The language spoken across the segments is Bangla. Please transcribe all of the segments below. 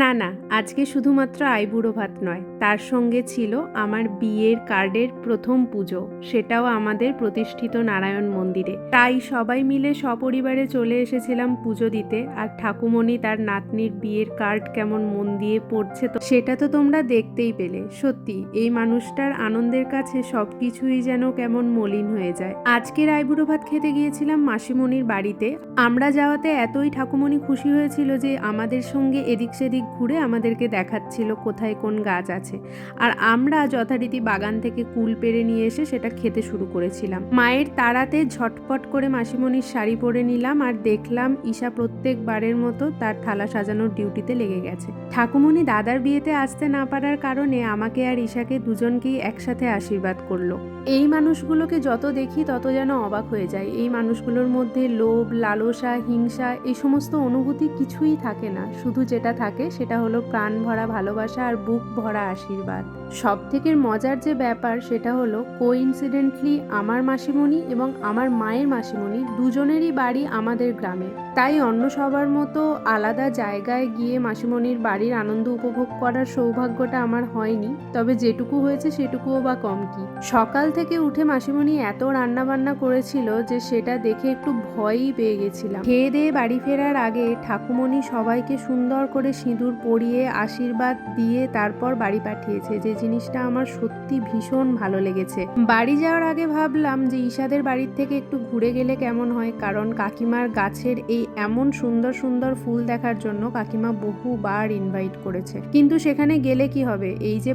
না না, আজকে শুধুমাত্র আইবুড়ো ভাত নয়, তার সঙ্গে ছিল আমার বিয়ের কার্ডের প্রথম পুজো, সেটাও আমাদের প্রতিষ্ঠিত নারায়ণ মন্দিরে। তাই সবাই মিলে সপরিবারে চলে এসেছিলাম পুজো দিতে। আর ঠাকুমণি তার নাতনির বিয়ের কার্ড কেমন মন দিয়ে পড়ছে, তো সেটা তো তোমরা দেখতেই পেলে। সত্যি এই মানুষটার আনন্দের কাছে সবকিছুই যেন কেমন মলিন হয়ে যায়। আজকের আইবুড়ো ভাত খেতে গিয়েছিলাম মাসিমণির বাড়িতে। আমরা যাওয়াতে এতই ঠাকুমণি খুশি হয়েছিল যে আমাদের সঙ্গে এদিক সেদিক ঘুরে আমাদেরকে দেখাচ্ছিল কোথায় কোন গাছ আছে। আর আমরা যথারীতি বাগান থেকে কুল পেড়ে নিয়ে এসে সেটা খেতে শুরু করেছিলাম। মায়ের তাড়াতে ঝটপট করে মাসিমণির শাড়ি পরে নিলাম আর দেখলাম ঈশা প্রত্যেকবারের মতো তার থালা সাজানোর ডিউটিতে লেগে গেছে। ঠাকুমণি দাদার বিয়েতে আসতে না পারার কারণে আমাকে আর ঈশাকে দুজনকেই একসাথে আশীর্বাদ করলো। এই মানুষগুলোকে যত দেখি তত যেন অবাক হয়ে যায়। এই মানুষগুলোর মধ্যে লোভ, লালসা, হিংসা এই সমস্ত অনুভূতি কিছুই থাকে না। শুধু যেটা থাকে সেটা হলো প্রাণ ভরা ভালোবাসা আর বুক ভরা আশীর্বাদ। সব থেকে মজার যে ব্যাপার সেটা হলো কোইন্সিডেন্টলি আমার মাসিমণি এবং আমার মায়ের মাসিমণি দুজনেরই বাড়ি আমাদের গ্রামে। তাই অন্য সবার মতো আলাদা জায়গায় গিয়ে মাসিমণির বাড়ির আনন্দ উপভোগ করার সৌভাগ্যটা আমার হয়নি। তবে যেটুকু হয়েছে সেটুকুও বা কম কি। সকাল থেকে উঠে মাসিমণি এত রান্না বান্না করেছিল যে সেটা দেখে একটু ভয়ই পেয়ে গেছিলাম। খেয়ে দিয়ে বাড়ি ফেরার আগে ঠাকুমণি সবাইকে সুন্দর করে সিঁদুর পরিয়ে আশীর্বাদ দিয়ে তারপর বাড়ি পাঠিয়েছে, যে জিনিসটা আমার সত্যি ভীষণ ভালো লেগেছে। বাড়ি যাওয়ার আগে ভাবলাম যে ঈশাদের বাড়ির থেকে একটু ঘুরে গেলে কেমন হয়, কারণ কাকিমার গাছের এই এমন সুন্দর সুন্দর ফুল দেখার জন্য কাকিমা বহুবার ইনভাইট করেছে। কিন্তু সেখানে গেলে কি হবে, এই যে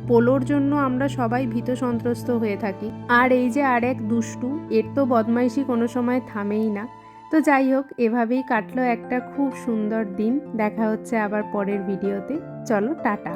পোলোর জন্য আমরা সবাই ভীত সন্ত্রস্ত হয়ে থাকি। আর এই যে আর এক দুষ্টু, এর তো বদমাইশি কোনো সময় থামেই না। তো যাই হোক, এভাবেই কাটলো একটা খুব সুন্দর দিন। দেখা হচ্ছে আবার পরের ভিডিওতে। চলো টাটা।